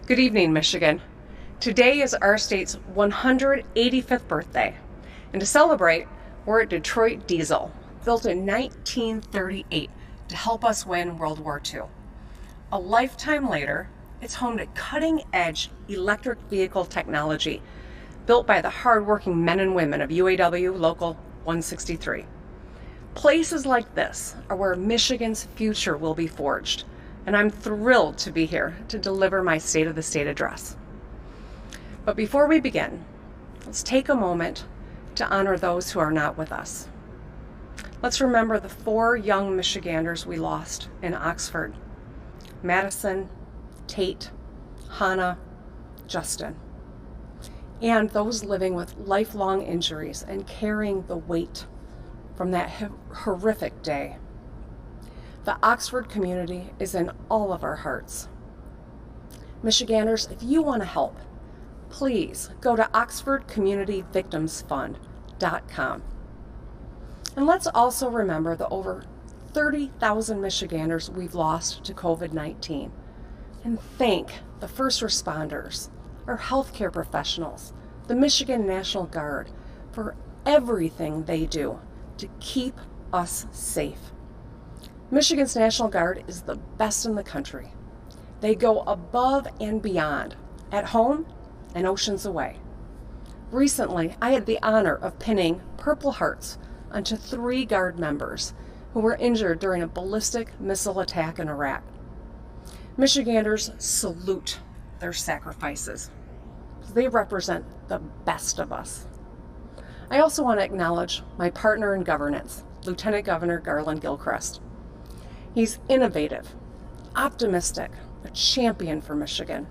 Good evening, Michigan. Today is our state's 185th birthday. And to celebrate, we're at Detroit Diesel, built in 1938 to help us win World War II. A lifetime later, it's home to cutting-edge electric vehicle technology built by the hardworking men and women of UAW Local 163. Places like this are where Michigan's future will be forged, and I'm thrilled to be here to deliver my State of the State address. But before we begin, let's take a moment to honor those who are not with us. Let's remember the 4 young Michiganders we lost in Oxford: Madison, Tate, Hannah, Justin, and those living with lifelong injuries and carrying the weight from that horrific day. The Oxford community is in all of our hearts. Michiganders, if you want to help, please go to oxfordcommunityvictimsfund.com. And let's also remember the over 30,000 Michiganders we've lost to COVID-19, and thank the first responders, our healthcare professionals, the Michigan National Guard for everything they do to keep us safe. Michigan's National Guard is the best in the country. They go above and beyond, at home and oceans away. Recently, I had the honor of pinning Purple Hearts onto 3 Guard members who were injured during a ballistic missile attack in Iraq. Michiganders salute their sacrifices. They represent the best of us. I also want to acknowledge my partner in governance, Lieutenant Governor Garland Gilchrist. He's innovative, optimistic, a champion for Michigan.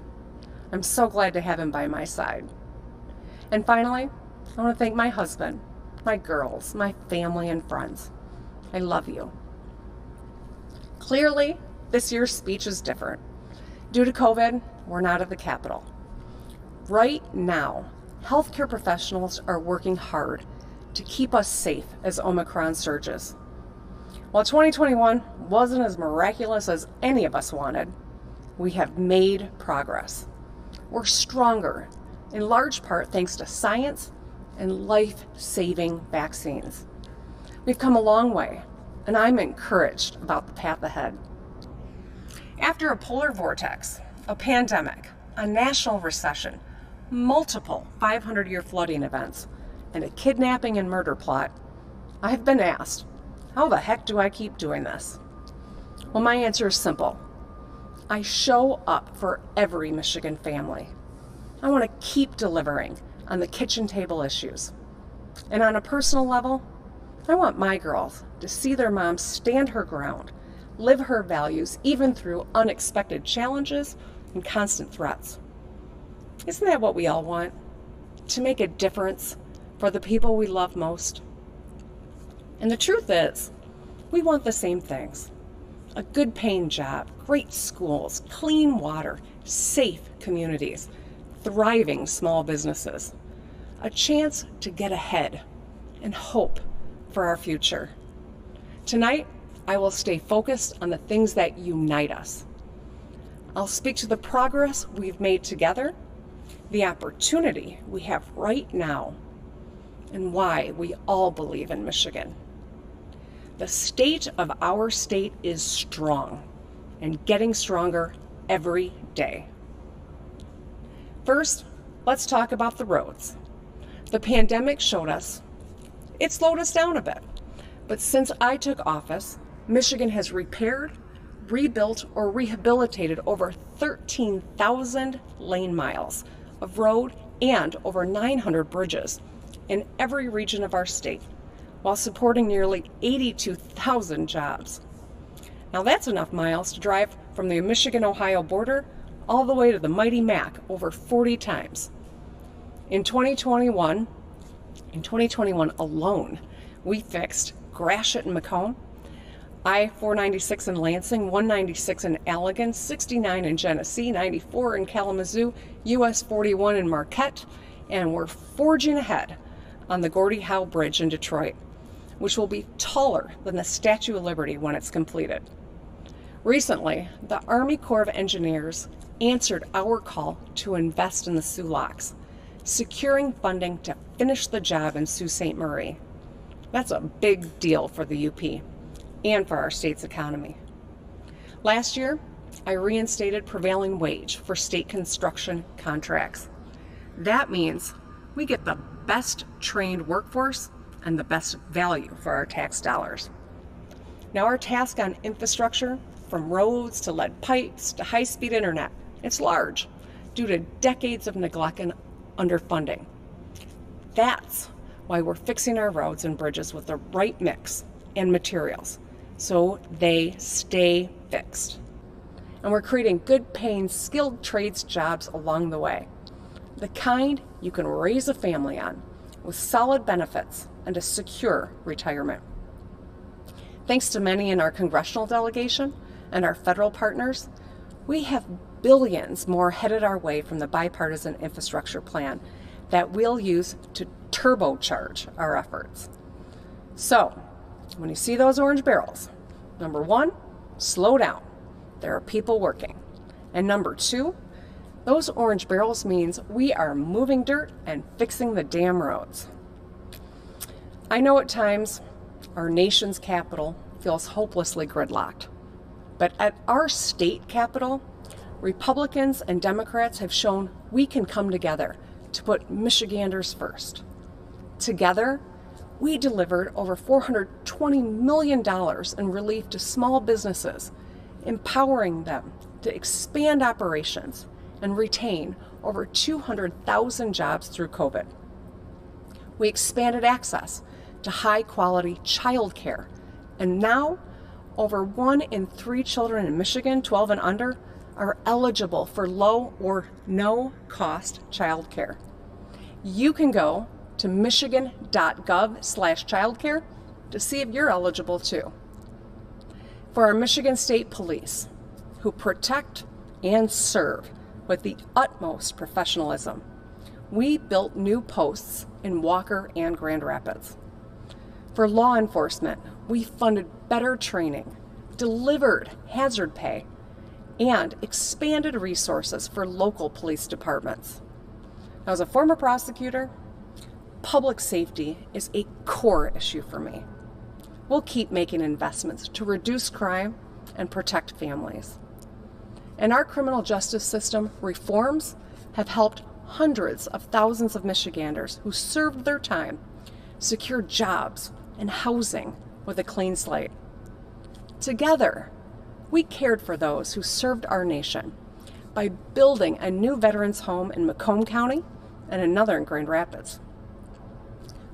I'm so glad to have him by my side. And finally, I want to thank my husband, my girls, my family and friends. I love you. Clearly, this year's speech is different. Due to COVID, we're not at the Capitol. Right now, healthcare professionals are working hard to keep us safe as Omicron surges. While 2021 wasn't as miraculous as any of us wanted, we have made progress. We're stronger, in large part thanks to science and life-saving vaccines. We've come a long way, and I'm encouraged about the path ahead. After a polar vortex, a pandemic, a national recession, multiple 500-year flooding events, and a kidnapping and murder plot, I've been asked, how the heck do I keep doing this? Well, my answer is simple. I show up for every Michigan family. I want to keep delivering on the kitchen table issues. And on a personal level, I want my girls to see their mom stand her ground, live her values, even through unexpected challenges and constant threats. Isn't that what we all want? To make a difference for the people we love most? And the truth is, we want the same things. A good paying job, great schools, clean water, safe communities, thriving small businesses, a chance to get ahead and hope for our future. Tonight, I will stay focused on the things that unite us. I'll speak to the progress we've made together, the opportunity we have right now, and why we all believe in Michigan. The state of our state is strong and getting stronger every day. First, let's talk about the roads. The pandemic showed us it slowed us down a bit, but since I took office, Michigan has repaired, rebuilt, or rehabilitated over 13,000 lane miles of road and over 900 bridges in every region of our state, while supporting nearly 82,000 jobs. Now that's enough miles to drive from the Michigan-Ohio border all the way to the mighty Mac over 40 times. In 2021 alone, we fixed Gratiot and Macomb, I-496 in Lansing, 196 in Allegan, 69 in Genesee, 94 in Kalamazoo, US 41 in Marquette, and we're forging ahead on the Gordie Howe Bridge in Detroit, which will be taller than the Statue of Liberty when it's completed. Recently, the Army Corps of Engineers answered our call to invest in the Sioux Locks, securing funding to finish the job in Sault Ste. Marie. That's a big deal for the UP and for our state's economy. Last year, I reinstated prevailing wage for state construction contracts. That means we get the best trained workforce and the best value for our tax dollars. Now our task on infrastructure, from roads to lead pipes to high-speed internet, it's large due to decades of neglect and underfunding. That's why we're fixing our roads and bridges with the right mix and materials so they stay fixed. And we're creating good paying, skilled trades jobs along the way. The kind you can raise a family on with solid benefits and a secure retirement. Thanks to many in our congressional delegation and our federal partners, we have billions more headed our way from the bipartisan infrastructure plan that we'll use to turbocharge our efforts. So, when you see those orange barrels, number one, slow down. There are people working. And number two, those orange barrels means we are moving dirt and fixing the damn roads. I know at times our nation's capital feels hopelessly gridlocked, but at our state capital, Republicans and Democrats have shown we can come together to put Michiganders first. Together, we delivered over $420 million in relief to small businesses, empowering them to expand operations and retain over 200,000 jobs through COVID. We expanded access to high-quality child care, and now over 1 in 3 children in Michigan, 12 and under, are eligible for low or no cost child care. You can go to michigan.gov/childcare to see if you're eligible too. For our Michigan State Police, who protect and serve with the utmost professionalism, we built new posts in Walker and Grand Rapids. For law enforcement, we funded better training, delivered hazard pay, and expanded resources for local police departments. Now, as a former prosecutor, public safety is a core issue for me. We'll keep making investments to reduce crime and protect families. And our criminal justice system reforms have helped hundreds of thousands of Michiganders who served their time secure jobs and housing with a clean slate. Together, we cared for those who served our nation by building a new veterans home in Macomb County and another in Grand Rapids.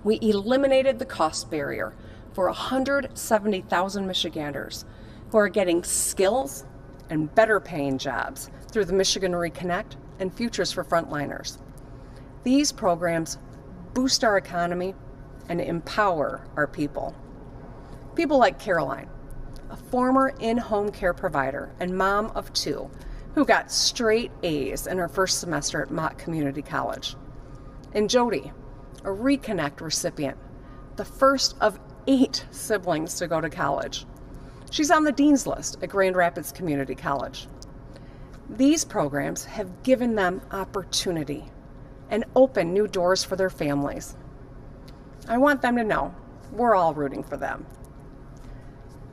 We eliminated the cost barrier for 170,000 Michiganders who are getting skills and better paying jobs through the Michigan Reconnect and Futures for Frontliners. These programs boost our economy and empower our people. People like Caroline, a former in-home care provider and mom of 2 who got straight A's in her first semester at Mott Community College. And Jody, a Reconnect recipient, the first of 8 siblings to go to college. She's on the dean's list at Grand Rapids Community College. These programs have given them opportunity and opened new doors for their families. I want them to know we're all rooting for them.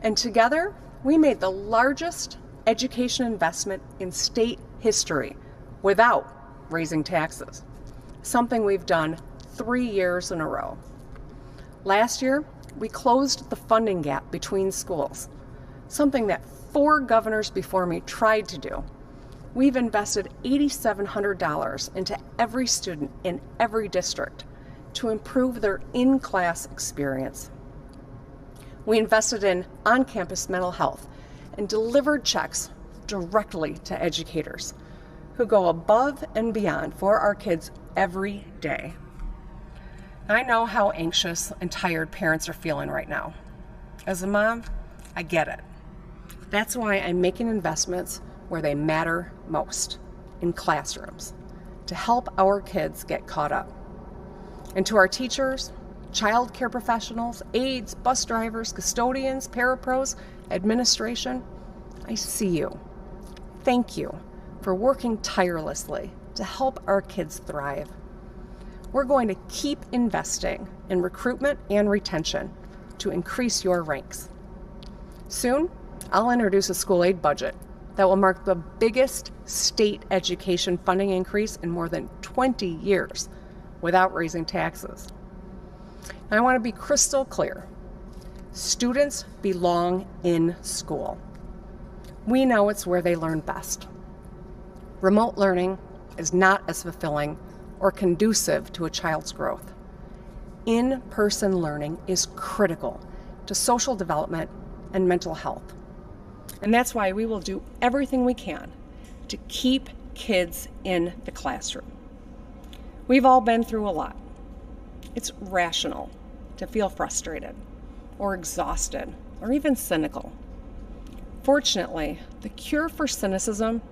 And together, we made the largest education investment in state history without raising taxes, something we've done 3 years in a row. Last year, we closed the funding gap between schools, something that 4 governors before me tried to do. We've invested $8,700 into every student in every district to improve their in-class experience. We invested in on-campus mental health and delivered checks directly to educators who go above and beyond for our kids every day. I know how anxious and tired parents are feeling right now. As a mom, I get it. That's why I'm making investments where they matter most, in classrooms, to help our kids get caught up. And to our teachers, child care professionals, aides, bus drivers, custodians, parapros, administration, I see you. Thank you for working tirelessly to help our kids thrive. We're going to keep investing in recruitment and retention to increase your ranks. Soon, I'll introduce a school aid budget that will mark the biggest state education funding increase in more than 20 years without raising taxes. And I want to be crystal clear. Students belong in school. We know it's where they learn best. Remote learning is not as fulfilling or conducive to a child's growth. In-person learning is critical to social development and mental health. And that's why we will do everything we can to keep kids in the classroom. We've all been through a lot. It's rational to feel frustrated or exhausted or even cynical. Fortunately, the cure for cynicism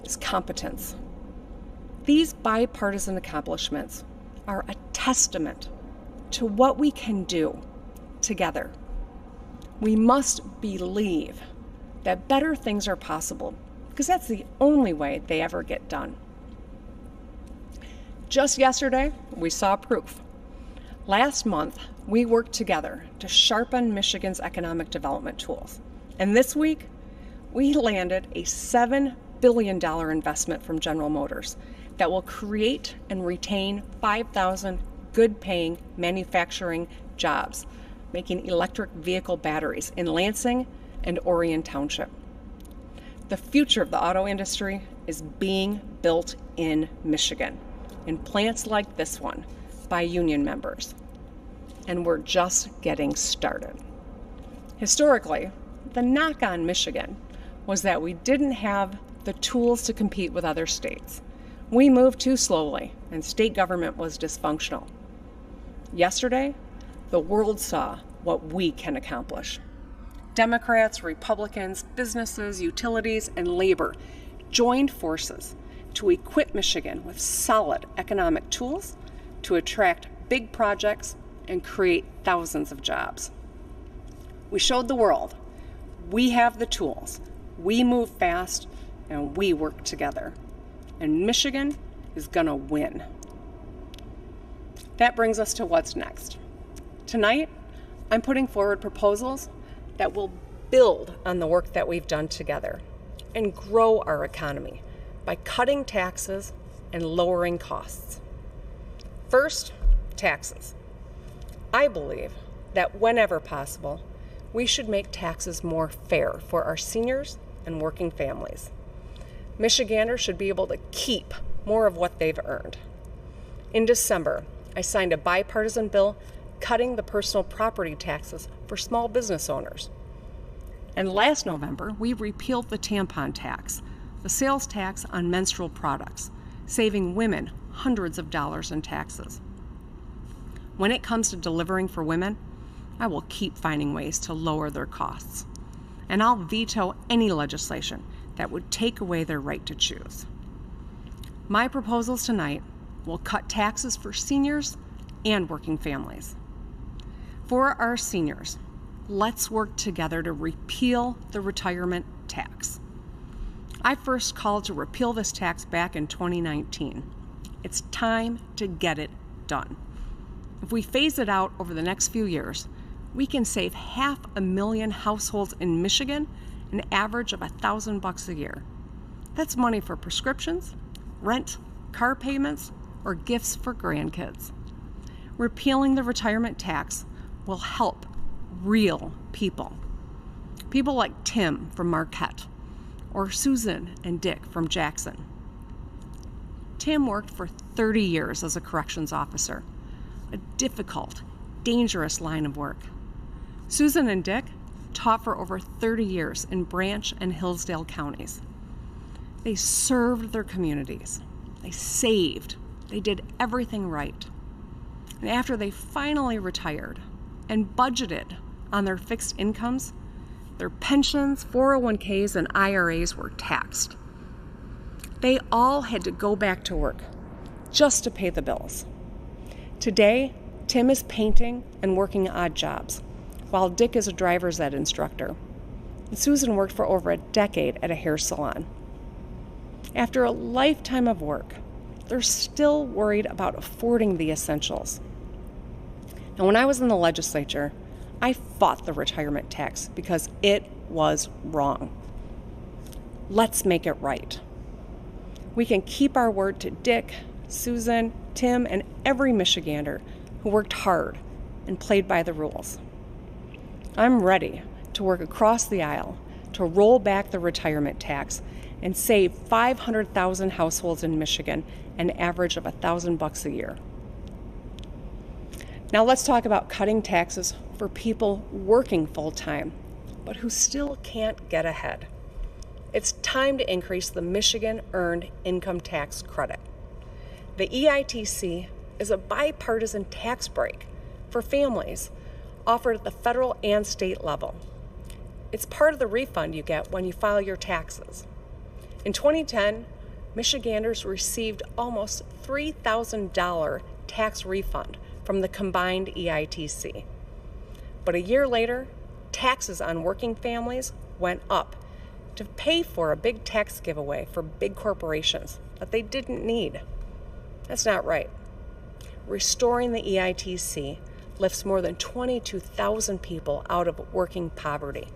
is competence. These bipartisan accomplishments are a testament to what we can do together. We must believe that better things are possible, because that's the only way they ever get done. Just yesterday, we saw proof. Last month, we worked together to sharpen Michigan's economic development tools. And this week, we landed a $7 billion investment from General Motors that will create and retain 5,000 good-paying manufacturing jobs, making electric vehicle batteries in Lansing and Orion Township. The future of the auto industry is being built in Michigan, in plants like this one, by union members. And we're just getting started. Historically, the knock on Michigan was that we didn't have the tools to compete with other states. We moved too slowly, and state government was dysfunctional. Yesterday, the world saw what we can accomplish. Democrats, Republicans, businesses, utilities, and labor joined forces to equip Michigan with solid economic tools to attract big projects and create thousands of jobs. We showed the world we have the tools, we move fast, and we work together. And Michigan is gonna win. That brings us to what's next. Tonight, I'm putting forward proposals that will build on the work that we've done together and grow our economy by cutting taxes and lowering costs. First, taxes. I believe that whenever possible, we should make taxes more fair for our seniors and working families. Michiganders should be able to keep more of what they've earned. In December, I signed a bipartisan bill cutting the personal property taxes for small business owners. And last November, we repealed the tampon tax, the sales tax on menstrual products, saving women hundreds of dollars in taxes. When it comes to delivering for women, I will keep finding ways to lower their costs. And I'll veto any legislation that would take away their right to choose. My proposals tonight will cut taxes for seniors and working families. For our seniors, let's work together to repeal the retirement tax. I first called to repeal this tax back in 2019. It's time to get it done. If we phase it out over the next few years, we can save 500,000 households in Michigan an average of $1,000 a year. That's money for prescriptions, rent, car payments, or gifts for grandkids. Repealing the retirement tax will help real people. People like Tim from Marquette, or Susan and Dick from Jackson. Tim worked for 30 years as a corrections officer, a difficult, dangerous line of work. Susan and Dick taught for over 30 years in Branch and Hillsdale counties. They served their communities. They saved. They did everything right. And after they finally retired and budgeted on their fixed incomes, their pensions, 401ks, and IRAs were taxed. They all had to go back to work just to pay the bills. Today, Tim is painting and working odd jobs, while Dick is a driver's ed instructor. And Susan worked for over a decade at a hair salon. After a lifetime of work, they're still worried about affording the essentials. And when I was in the legislature, I fought the retirement tax because it was wrong. Let's make it right. We can keep our word to Dick, Susan, Tim, and every Michigander who worked hard and played by the rules. I'm ready to work across the aisle to roll back the retirement tax and save 500,000 households in Michigan an average of $1,000 a year. Now let's talk about cutting taxes for people working full-time, but who still can't get ahead. It's time to increase the Michigan Earned Income Tax Credit. The EITC is a bipartisan tax break for families offered at the federal and state level. It's part of the refund you get when you file your taxes. In 2010, Michiganders received almost $3,000 tax refund from the combined EITC. But a year later, taxes on working families went up to pay for a big tax giveaway for big corporations that they didn't need. That's not right. Restoring the EITC lifts more than 22,000 people out of working poverty,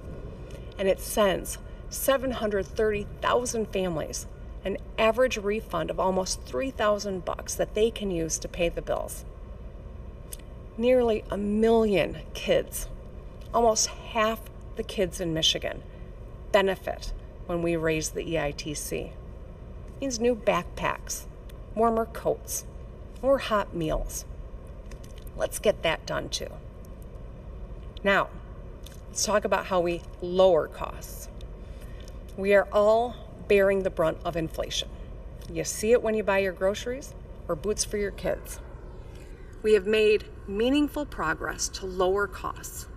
and it sends 730,000 families an average refund of almost $3,000 that they can use to pay the bills. Nearly 1 million kids, almost half the kids in Michigan, benefit when we raise the EITC. It means new backpacks, warmer coats, more hot meals. Let's get that done too. Now, let's talk about how we lower costs. We are all bearing the brunt of inflation. You see it when you buy your groceries or boots for your kids. We have made meaningful progress to lower costs,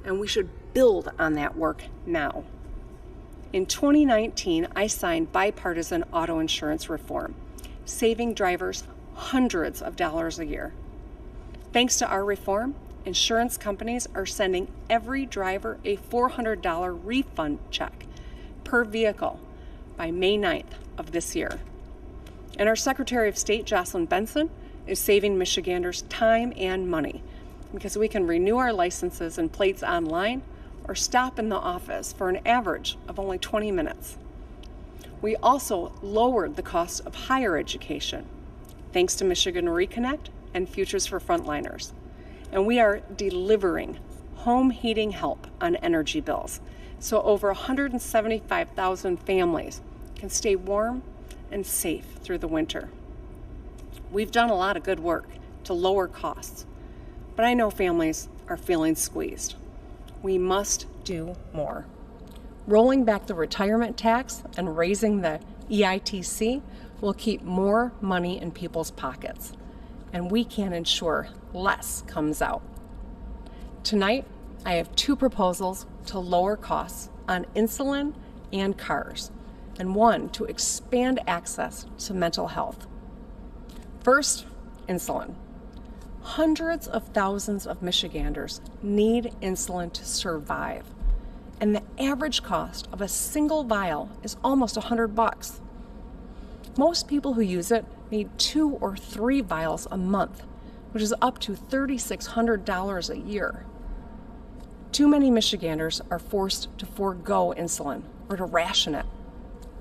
and we should build on that work now. In 2019, I signed bipartisan auto insurance reform, saving drivers hundreds of dollars a year. Thanks to our reform, insurance companies are sending every driver a $400 refund check per vehicle by May 9th of this year. And our Secretary of State, Jocelyn Benson, is saving Michiganders time and money because we can renew our licenses and plates online or stop in the office for an average of only 20 minutes. We also lowered the cost of higher education thanks to Michigan Reconnect and Futures for Frontliners. And we are delivering home heating help on energy bills, so over 175,000 families can stay warm and safe through the winter. We've done a lot of good work to lower costs, but I know families are feeling squeezed. We must do more. Rolling back the retirement tax and raising the EITC will keep more money in people's pockets, and we can ensure less comes out. Tonight, I have 2 proposals to lower costs on insulin and cars, and one to expand access to mental health. First, insulin. Hundreds of thousands of Michiganders need insulin to survive, and the average cost of a single vial is almost $100. Most people who use it need 2 or 3 vials a month, which is up to $3,600 a year. Too many Michiganders are forced to forego insulin or to ration it,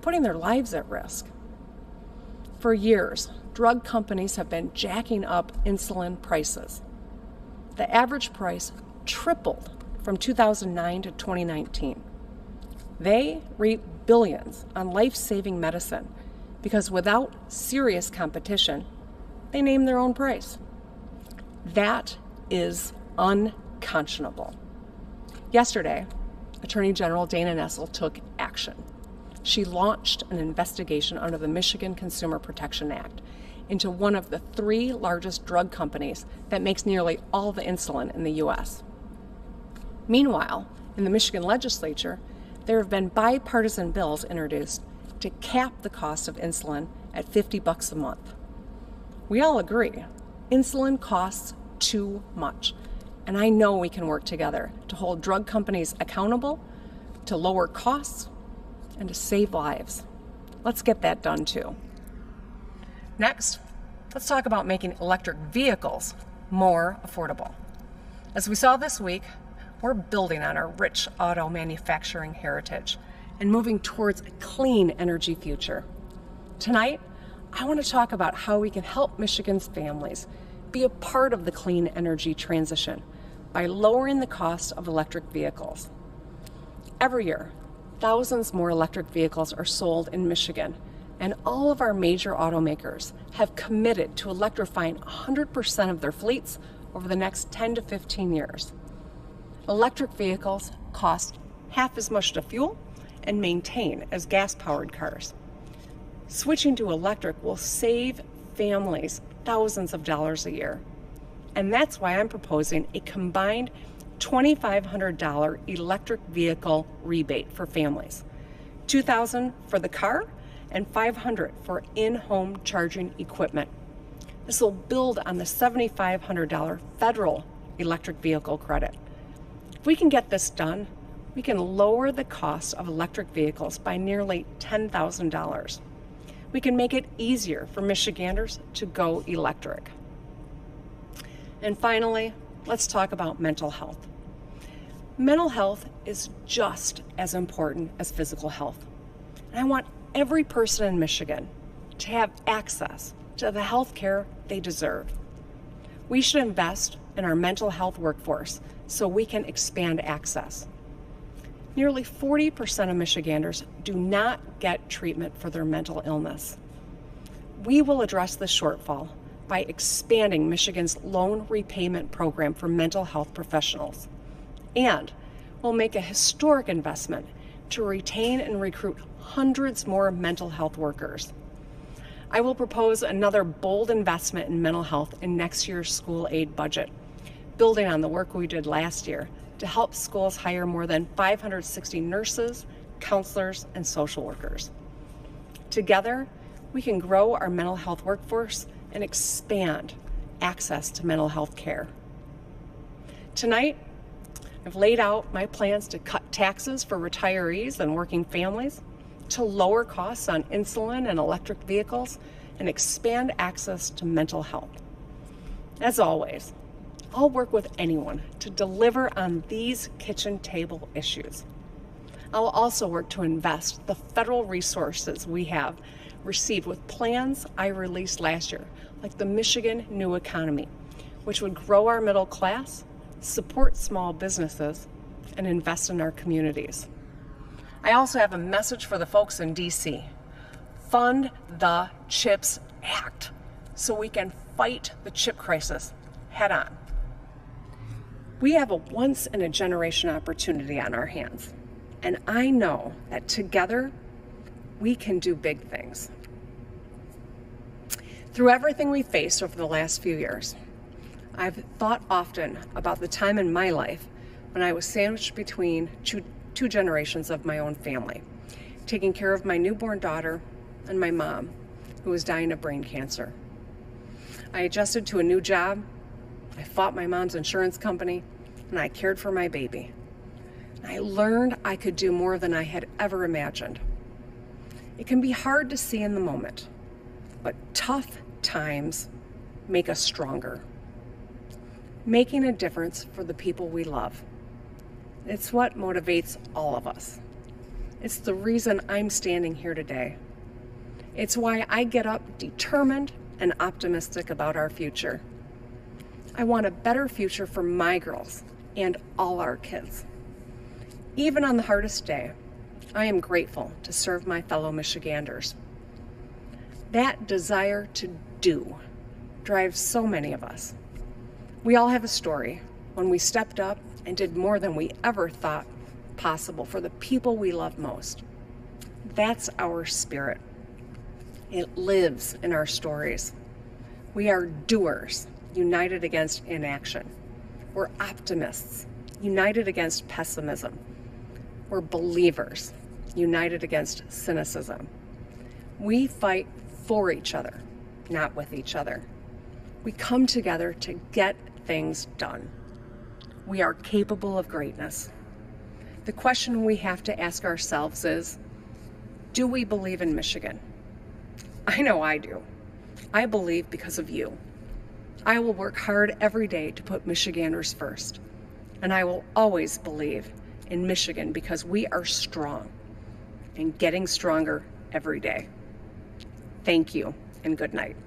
putting their lives at risk. For years, drug companies have been jacking up insulin prices. The average price tripled from 2009 to 2019. They reap billions on life-saving medicine because without serious competition, they name their own price. That is unconscionable. Yesterday, Attorney General Dana Nessel took action. She launched an investigation under the Michigan Consumer Protection Act into one of the 3 largest drug companies that makes nearly all the insulin in the U.S. Meanwhile, in the Michigan legislature, there have been bipartisan bills introduced to cap the cost of insulin at $50 a month. We all agree, insulin costs too much, and I know we can work together to hold drug companies accountable, to lower costs, and to save lives. Let's get that done too. Next, let's talk about making electric vehicles more affordable. As we saw this week, we're building on our rich auto manufacturing heritage and moving towards a clean energy future. Tonight, I want to talk about how we can help Michigan's families be a part of the clean energy transition by lowering the cost of electric vehicles. Every year, thousands more electric vehicles are sold in Michigan, and all of our major automakers have committed to electrifying 100% of their fleets over the next 10 to 15 years. Electric vehicles cost half as much to fuel and maintain as gas-powered cars. Switching to electric will save families thousands of dollars a year. And that's why I'm proposing a combined $2,500 electric vehicle rebate for families. $2,000 for the car and $500 for in-home charging equipment. This will build on the $7,500 federal electric vehicle credit. If we can get this done, we can lower the cost of electric vehicles by nearly $10,000. We can make it easier for Michiganders to go electric. And finally, let's talk about mental health. Mental health is just as important as physical health. And I want every person in Michigan to have access to the health care they deserve. We should invest in our mental health workforce so we can expand access. Nearly 40% of Michiganders do not get treatment for their mental illness. We will address this shortfall by expanding Michigan's loan repayment program for mental health professionals. And we'll make a historic investment to retain and recruit hundreds more mental health workers. I will propose another bold investment in mental health in next year's school aid budget, building on the work we did last year to help schools hire more than 560 nurses, counselors, and social workers. Together, we can grow our mental health workforce and expand access to mental health care. Tonight, I've laid out my plans to cut taxes for retirees and working families, to lower costs on insulin and electric vehicles, and expand access to mental health. As always, I'll work with anyone to deliver on these kitchen table issues. I'll also work to invest the federal resources we have received with plans I released last year, like the Michigan New Economy, which would grow our middle class, support small businesses, and invest in our communities. I also have a message for the folks in DC. Fund the CHIPS Act so we can fight the chip crisis head on. We have a once-in-a-generation opportunity on our hands, and I know that together we can do big things. Through everything we faced over the last few years, I've thought often about the time in my life when I was sandwiched between two generations of my own family, taking care of my newborn daughter and my mom, who was dying of brain cancer. I adjusted to a new job, I fought my mom's insurance company, and I cared for my baby. I learned I could do more than I had ever imagined. It can be hard to see in the moment, but tough times make us stronger. Making a difference for the people we love. It's what motivates all of us. It's the reason I'm standing here today. It's why I get up determined and optimistic about our future. I want a better future for my girls and all our kids. Even on the hardest day, I am grateful to serve my fellow Michiganders. That desire to do drives so many of us. We all have a story when we stepped up and did more than we ever thought possible for the people we love most. That's our spirit. It lives in our stories. We are doers, united against inaction. We're optimists, united against pessimism. We're believers, united against cynicism. We fight for each other, not with each other. We come together to get things done. We are capable of greatness. The question we have to ask ourselves is, do we believe in Michigan? I know I do. I believe because of you. I will work hard every day to put Michiganders first. And I will always believe in Michigan because we are strong and getting stronger every day. Thank you and good night.